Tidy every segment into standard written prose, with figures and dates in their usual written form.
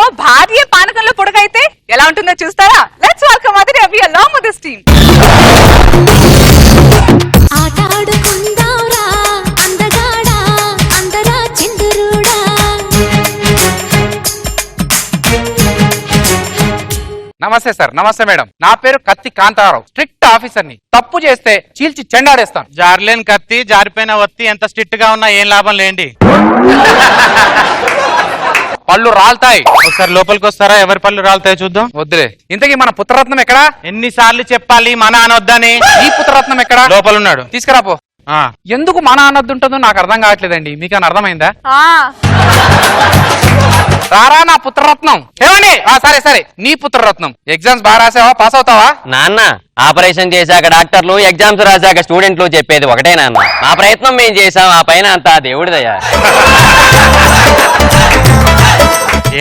లో భార్య పానకంలో పొడగైతే ఎలా ఉంటుందో చూస్తారా? లెట్స్ వెల్కమ్ అదితి అవి అలాంగ్ విత్ దిస్ టీమ్. నమస్తే సార్. నమస్తే మేడం. నా పేరు కత్తి కాంతారావు, స్ట్రిక్ట్ ఆఫీసర్ని. తప్పు చేస్తే చీల్చి చెండాడేస్తాను. జార్లేని కత్తి జారిపోయిన వత్తి ఎంత స్ట్రిక్ట్ గా ఉన్నా ఏం లాభం లేండి. పళ్ళు రాల్తాయి. ఒకసారి లోపలికి వస్తారా? ఎవరి పళ్ళు రాలుతాయో చూద్దాం. వద్దులే. ఇంతకీ మన పుత్రరత్నం ఎక్కడా? ఎన్నిసార్లు చెప్పాలి మన అనొద్దని? ఈ పుత్రరత్నం ఎక్కడా? లోపల ఉన్నాడు. తీసుకురాపో. ఎందుకు మన అనొద్దుంటుందో నాకు అర్థం కావట్లేదండి. మీకు అని అర్థమైందా? రారా నా పుత్రరత్నం. ఏమండి? సరే సరే, నీ పుత్రరత్నం. ఎగ్జామ్స్ బాగా రాసావా? పాస్ అవుతావా? నాన్న, ఆపరేషన్ చేశాక డాక్టర్లు, ఎగ్జామ్స్ రాశాక స్టూడెంట్లు చెప్పేది ఒకటే నాన్న. మా ప్రయత్నం మేము చేసాం, ఆ పైన అంతా దేవుడిదయ్యా.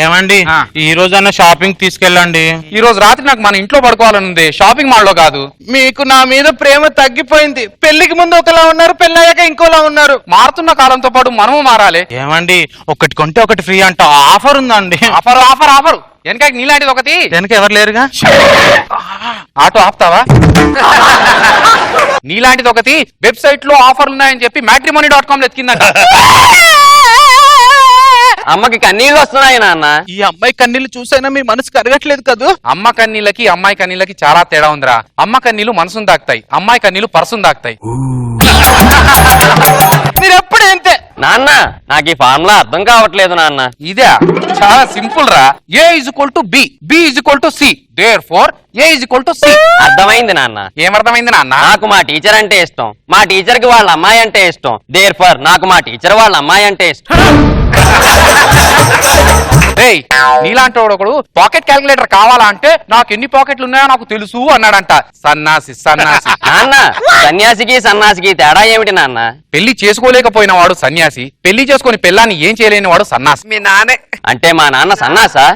ఏమండి, ఈ రోజన్నా షాపింగ్ తీసుకెళ్ళండి. ఈ రోజు రాత్రి నాకు మన ఇంట్లో పడుకోవాలని ఉంది, షాపింగ్ మాల్ లో కాదు. మీకు నా మీద ప్రేమ తగ్గిపోయింది. పెళ్లికి ముందు ఒకలా ఉన్నారు, పెళ్ళయ్యాక ఇంకోలా ఉన్నారు. మారుతున్న కాలంతో పాటు మనము మారాలి. ఏమండి, ఒకటి కొంటే ఒకటి ఫ్రీ అంట ఆఫర్ ఉందండి. Offer offer offer. వెనక నీలాంటిది ఒకటి. వెనక ఎవరు లేరుగా. ఆటో ఆపుతావా? నీలాంటిది ఒకటి వెబ్సైట్ లో ఆఫర్లు ఉన్నాయని చెప్పి matrimony.com లో ఎత్తికిందంట. అమ్మకి కన్నీళ్ళు వస్తున్నాయి నాన్న. ఈ అమ్మాయి కన్నీళ్ళు చూసైనా మీ మనసు కరగట్లేదు కదూ? అమ్మ కన్నీళ్ళకి అమ్మాయి కన్నీళ్ళకి చాలా తేడా ఉందిరా. అమ్మ కన్నీళ్ళు మనసును దాక్తాయి, అమ్మాయి కన్నీళ్ళు పర్సును దాక్తాయి. మీరు ఎప్పుడు ఇంతే నాన్న. నాకు ఈ ఫార్ములా అర్థం కావట్లేదు నాన్న. ఇదే చాలా సింపుల్ రా. A = B, B = C, therefore A = C. అర్థమైంది నాన్న. ఏమర్థమైంది నాన్న? నాకు మా టీచర్ అంటే ఇష్టం, మా టీచర్ కి వాళ్ళ అమ్మాయి అంటే ఇష్టం, దేర్ఫర్ నాకు మా టీచర్ వాళ్ళ అమ్మాయి అంటే ఇష్టం. నీలాంటి ఒకడు పాకెట్ క్యాలిక్యులేటర్ కావాలా అంటే నాకు ఎన్ని పాకెట్లు ఉన్నాయో నాకు తెలుసు అన్నాడంట. సన్నాసి సన్నాసి. నాన్న, సన్యాసికి సన్నాసికి తేడా ఏమిటి నాన్న? పెళ్లి చేసుకోలేకపోయిన వాడు సన్యాసి, పెళ్లి చేసుకుని పెళ్ళాన్ని ఏం చేయలేని వాడు సన్నాసి. మీ నానే అంటే మా నాన్న సన్నాసా?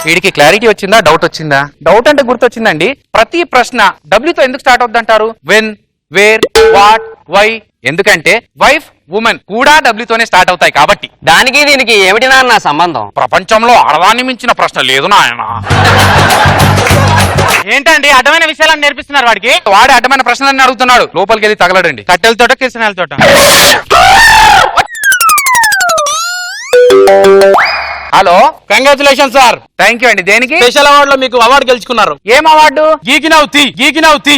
వీడికి క్లారిటీ వచ్చిందా? డౌట్ వచ్చిందా? డౌట్ అంటే గుర్తొచ్చిందండి. ప్రతి ప్రశ్న W తో ఎందుకు స్టార్ట్ అవుతుందంటారు? When, where, what, why. ఎందుకంటే వైఫ్, ఉమెన్ కూడా W తోనే స్టార్ట్ అవుతాయి కాబట్టి. దానికి దీనికి ఏమిటి నాన్న సంబంధం? ప్రపంచంలో ఆడదాన్ని మించిన ప్రశ్న లేదు నాయన. ఏంటండి అడ్డమైన విషయాలను నేర్పిస్తున్నారు వాడికి? వాడే అడ్డమైన ప్రశ్నలన్నీ అడుగుతున్నాడు. లోపలికి వెళ్ళి తగలడండి. కట్టెలతోట కిరసనాలతోట. Hello, congratulation sir. Thank you అండి. దేనికి? స్పెషల్ అవార్డు లో మీకు అవార్డు గెలుచుకున్నారు. ఏం అవార్డు? గీకినవ్ తీ, గీకినవ్ తీ.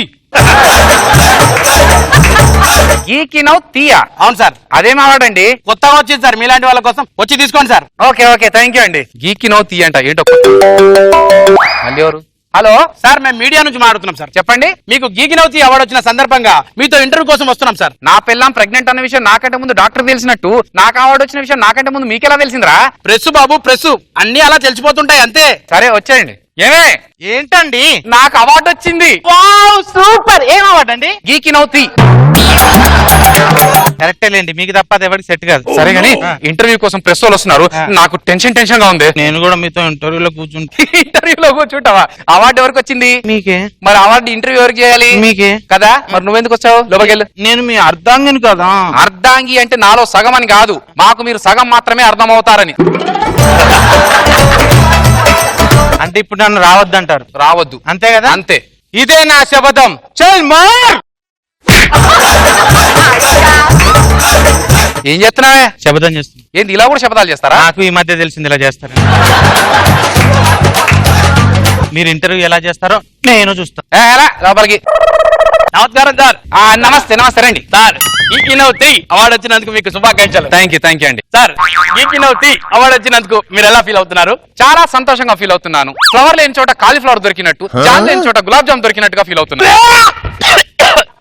గీకినవ్ తీయా? అవును సార్. అదేం అవార్డు అండి? కొత్తగా వచ్చింది సార్, మీలాంటి వాళ్ళ కోసం. వచ్చి తీసుకోండి sir. Okay okay, thank you అండి. గీకినవ్ తీ అంట ఏంటో. మళ్ళీ ఎవరు? హలో సార్, మేము మీడియా నుంచి మాట్లాడుతున్నాం సార్. చెప్పండి. మీకు గీకినవతి అవార్డు వచ్చిన సందర్భంగా మీతో ఇంటర్వ్యూ కోసం వస్తున్నాం సార్. నా పిల్లం ప్రెగ్నెంట్ అన్న విషయం నాకంటే ముందు డాక్టర్ తెలిసినట్టు నాకు అవార్డు వచ్చిన విషయం నాకంటే ముందు మీకెలా తెలిసిందిరా? ప్రెస్ బాబు, ప్రెస్ అన్ని అలా తెలిసిపోతుంటాయి అంతే. సరే వచ్చేయండి. ఏమే? ఏంటండి? నాకు అవార్డు వచ్చింది. Wow, super. ఏం అవార్డు అండి? గీకినవ్ తీ. కరెక్టే లేండి, మీకు తప్ప అది ఎవరికి సెట్ కాదు. సరే గానీ ఇంటర్వ్యూ కోసం ప్రెస్ వాళ్ళు వస్తున్నారు. నాకు టెన్షన్ గా ఉంది. నేను కూడా మీతో ఇంటర్వ్యూలో కూర్చుంటే. ఇంటర్వ్యూలో కూర్చుంటావా? అవార్డు ఎవరికి వచ్చింది? మీకే. మరి అవార్డు ఇంటర్వ్యూ ఎవరికి చేయాలి? మీకే కదా. మరి నువ్వెందుకు వచ్చావు? లోపలికి వెళ్ళు. నేను మీ అర్ధాంగిని కదా. అర్ధాంగి అంటే నాలో సగం అని కాదు, మాకు మీరు సగం మాత్రమే అర్థమవుతారని. అంటే ఇప్పుడు నన్ను రావద్దంటారు? రావద్దు. అంతే కదా? అంతే. ఇదే నా శపథం. చల్ మార్. ఏం చేస్తున్నావే? శపథం చేస్తున్నా. ఏంది ఇలా కూడా శపథాలు చేస్తారా? నాకు ఈ మధ్య తెలిసింది ఇలా చేస్తారు. మీరు ఇంటర్వ్యూ ఎలా చేస్తారో నేను చూస్తా. లోపలికి. నమస్కారం సార్. నమస్తే నమస్తే రండి. సార్, గీకినవతి అవార్డు వచ్చినందుకు మీకు శుభాకాంక్షలు. థ్యాంక్ యూ అండి. సార్, గీకినవతి అవార్డు వచ్చినందుకు మీరు ఎలా ఫీల్ అవుతున్నారు? చాలా సంతోషంగా ఫీల్ అవుతున్నాను. ఫ్లవర్ లేని చోట కాలీఫ్లవర్ దొరికినట్టు, జామ్ లేని చోట గులాబ్ జామ్ దొరికినట్టుగా ఫీల్ అవుతున్నాను.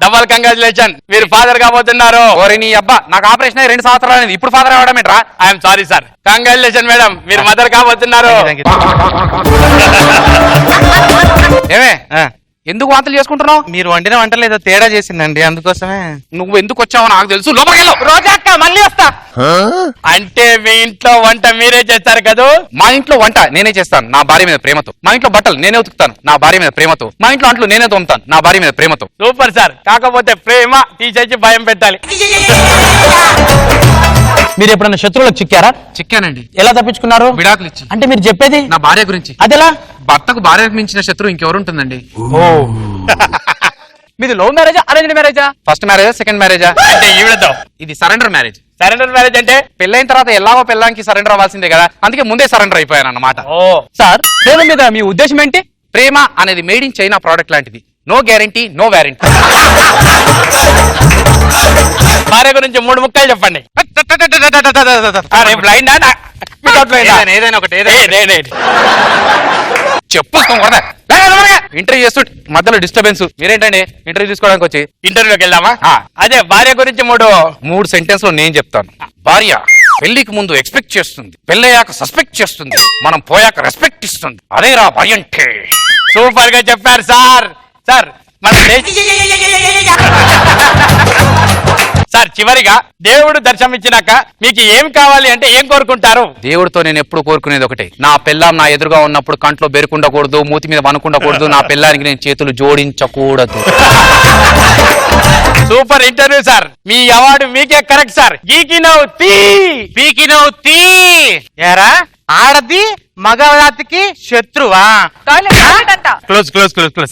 డబల్ కంగ్రాచులేషన్, మీరు ఫాదర్ కాబోతున్నారు. ఓరి నీ అబ్బా, నాకు ఆపరేషన్ 2 సంవత్సరాలు అయింది, ఇప్పుడు ఫాదర్ అవ్వడం ఏంట్రా? I'm sorry sir. Congratulation madam, మీరు మదర్ కాబోతున్నారు. ఏమే ఎందుకు వాంతులు చేసుకుంటున్నావు? మీరు వండిన వంటలు ఏదో తేడా చేసిందండి, అందుకోసమే. నువ్వు ఎందుకు వచ్చావో నాకు తెలుసు. లోపలికి వెళ్ళు. రోజాక్క మళ్ళీ వస్తా. అంటే మీ ఇంట్లో వంట మీరే చేస్తారు కదా? మా ఇంట్లో వంట నేనే చేస్తాను నా భార్య మీద ప్రేమతో. మా ఇంట్లో బట్టలు నేనే ఉతుకుతాను నా భార్య మీద ప్రేమతో. మా ఇంట్లో అంట్లు నేనే తోముతాను నా భార్య మీద ప్రేమతో. Super sir. కాకపోతే ప్రేమ తీసేసి భయం పెట్టాలి. మీరు ఎప్పుడైనా శత్రువులకు చిక్కారా? చిక్కానండి. ఎలా తప్పించుకున్నారు? విడాకులు ఇచ్చి. అంటే మీరు చెప్పేది నా భార్య గురించి. అదెలా? భర్తకు భార్యకు మించిన శత్రువు ఇంకెవరు ఉంటుందండి? మీది లవ్ మ్యారేజా అరేంజ్డ్ మ్యారేజా? ఫస్ట్ మ్యారేజా సెకండ్ మ్యారేజా? అంటే ఈవిడతో ఇది సరెండర్ మ్యారేజ్. సరెండర్ మ్యారేజ్ అంటే పెళ్ళైన తర్వాత ఎలాగో పెళ్ళానికి సరెండర్ అవ్వాల్సిందే కదా, అందుకే ముందే సరెండర్ అయిపోయాను అన్నమాట. ఓ సార్, ప్రేమ మీద మీ ఉద్దేశం ఏంటి? ప్రేమ అనేది మేడ్ ఇన్ చైనా ప్రోడక్ట్ లాంటిది. No guarantee no warranty. భార్య గురించి 3 ముక్కలు చెప్పండి. బ్లైండ్ ఏదైనా ఒకటి చెప్పు. ఇంటర్వ్యూ చేస్తుంటే మధ్యలో డిస్టర్బెన్స్. మీరేంటండి ఇంటర్వ్యూ తీసుకోవడానికి వచ్చి? ఇంటర్వ్యూకి వెళ్దామా? అదే భార్య గురించి 3 సెంటెన్స్ లో నేను చెప్తాను. భార్య పెళ్లికి ముందు ఎక్స్పెక్ట్ చేస్తుంది, పెళ్ళయ్యాక సస్పెక్ట్ చేస్తుంది, మనం పోయాక రెస్పెక్ట్ ఇస్తుంది. అదేరా భార్య అంటే. సూపర్ గా చెప్పారు సార్. సార్ మన సార్ చివరిగా దేవుడు దర్శనమిచ్చినాక మీకు ఏం కావాలి అంటే ఏం కోరుకుంటారు? దేవుడితో నేను ఎప్పుడు కోరుకునేది ఒకటే, నా పెళ్ళాం నా ఎదురుగా ఉన్నప్పుడు కంట్లో బెరుకుండకూడదు, మూతి మీద వనుకుండకూడదు, నా పెళ్ళానికి నేను చేతులు జోడించకూడదు. Super interview sir. మీ అవార్డు మీకే కరెక్ట్ సార్. ఏరా ఆడది మగవాతికి శత్రువా? టాయిలెట్ అంట. Close close close close.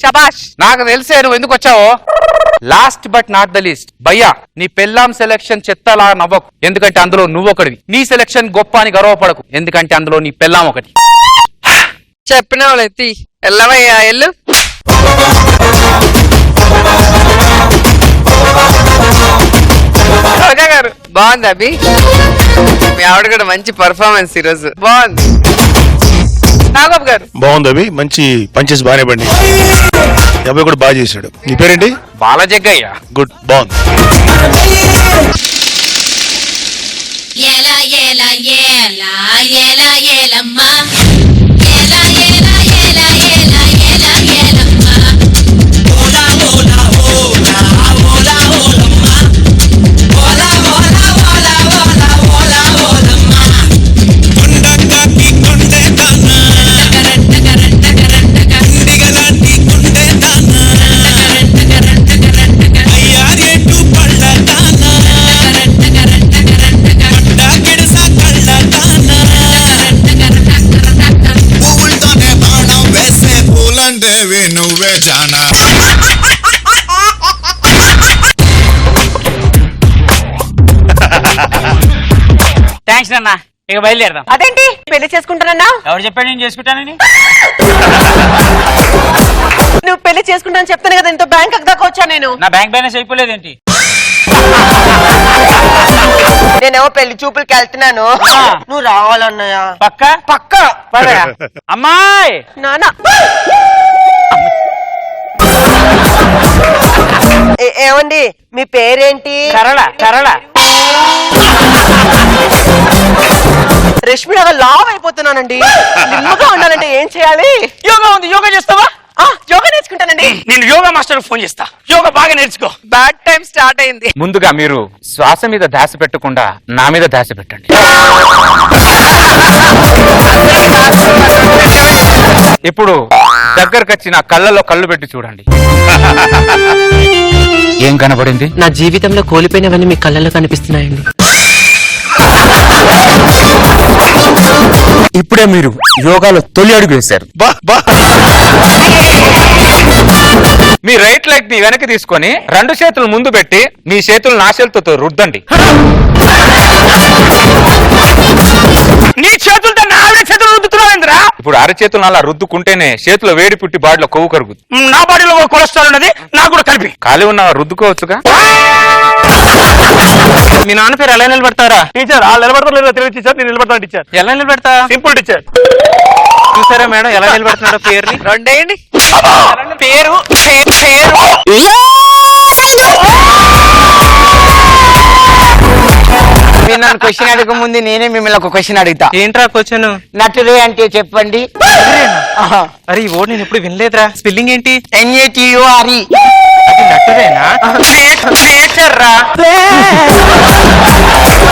శబాష్. నాకు తెలిసే నువ్వు ఎందుకు వచ్చావో. Last but not the least, భయ్యా నీ పెళ్ళాం సెలక్షన్ చెత్తలా నవ్వకు, ఎందుకంటే అందులో నువ్వు ఒకటివి. నీ సెలక్షన్ గొప్ప అని గర్వపడకు, ఎందుకంటే అందులో నీ పెళ్ళాం ఒకటి. చెప్పినావులే తీ. ఎల్లవయ్యా ఎల్లు. రోజా గారు బాగుంది. అభి మీ ఆవిడ కూడా మంచి పర్ఫార్మెన్స్ ఈరోజు బాగుంది. నాగబాబు గారు బాగుంది అవి, మంచి పంచెస్ బాగానే బండి. అబ్బాయి కూడా బాగా చేశాడు. నీ పేరేంటి? బాలజగ్గయ్య. గుడ్, బాగుంది. ఏలా ఏలా ఏలా ఏలా ఏలమ్మా ఏలా ఏలా ఏలా ఏలా ఏలా ఏలమ్మా ఓలా ఓలా ఓలా ఓలా ఓలమ్మా ఓలా ఓలా ఓలా ఓలా ఓలా ఓలమ్మా కొండకి కొండే దానా కరెంట్ కరెంట్ కరెంట్ దిగలాటి కొండే దానా కరెంట్ కరెంట్ కరెంట్ అయ్యారేటు పళ్ళ దానా కరెంట్ కరెంట్ కరెంట్ గిడసా కళ్ళ దానా పువ్వులతోనే బాణం వేసే పూలందేవి నువ్వే జానా. థ్యాంక్స్ అన్న. ఇక బయలుదేరదాం. అదేంటి పెళ్లి చేసుకుంటానన్నా? ఎవరు చెప్పాడు నేను చేసుకుంటానని? నువ్వు పెళ్లి చేసుకుంటానని చెప్తాను కదా, ఇంత బ్యాంక్ దాకా వచ్చా నేను. నా బ్యాంక్ బ్యాలెన్స్ అయిపోలేదేంటి? నేనేమో పెళ్లి చూపులకి వెళ్తున్నాను, నువ్వు రావాలన్నయ్య. పక్క పక్క అమ్మాయి నానా. ఏమండి మీ పేరేంటి? సరళ. సరళ రష్మి నగర్ లావ్ అయిపోతున్నానండి. నిమ్మగా ఉండాలంటే ఏం చేయాలి? యోగా ఉంది. యోగా చేస్తావా? యోగా నేర్చుకుంటానండి. నేను యోగా మాస్టర్ ఫోన్ చేస్తా. యోగా బాగా నేర్చుకో. బ్యాడ్ టైం స్టార్ట్ అయింది. ముందుగా మీరు శ్వాస మీద ధ్యాస పెట్టకుండా నా మీద ధ్యాస పెట్టండి. ఇప్పుడు దగ్గరకు వచ్చి నా కళ్ళలో కళ్ళు పెట్టి చూడండి. ఏం కనబడింది? నా జీవితంలో కోల్పోయినవన్నీ మీ కళ్ళలో కనిపిస్తున్నాయండి. ఇప్పుడే మీరు యోగాలో తొలి అడుగు వేశారు. మీ రైట్ లెగ్ ని వెనక్కి తీసుకొని 2 చేతులు ముందు పెట్టి మీ చేతులు నా చేతులతో రుద్దండి. నీ చేతులతో నా ఆవిడ చేతులు రుద్దుతున్నావేంద్రా? ఇప్పుడు అరచేతులు అలా రుద్దుకుంటేనే చేతిలో వేడి పుట్టి బాడీలో కొవ్వు కరుగుతుంది. నా బాడీలో కొలెస్ట్రాల్ ఉన్నది, నాకు కూడా కలిపి. ఖాళీ ఉన్న రుద్దుకోవచ్చుగా. మీ నాన్న పేరు ఎలా నిలబెడతారా? టీచర్ వాళ్ళు నిలబడతారు తెలియదు టీచర్. నేను నిలబడతాను టీచర్. ఎలా నిలబెడతా? Simple teacher. చూసారా మేడం ఎలా నిలబెడుతున్నాడో పేరుని? రెండేయండి. పేరు మీరు నన్ను క్వశ్చన్ అడగక ముందు నేనే మిమ్మల్ని ఒక క్వశ్చన్ అడుగుతా. ఏంట్రా క్వశ్చన్? నటుడే అంటే చెప్పండి. అరే ఈ వర్డ్ నేను ఎప్పుడు వినలేదురా. స్పెల్లింగ్ ఏంటి? NATURE. నటుడే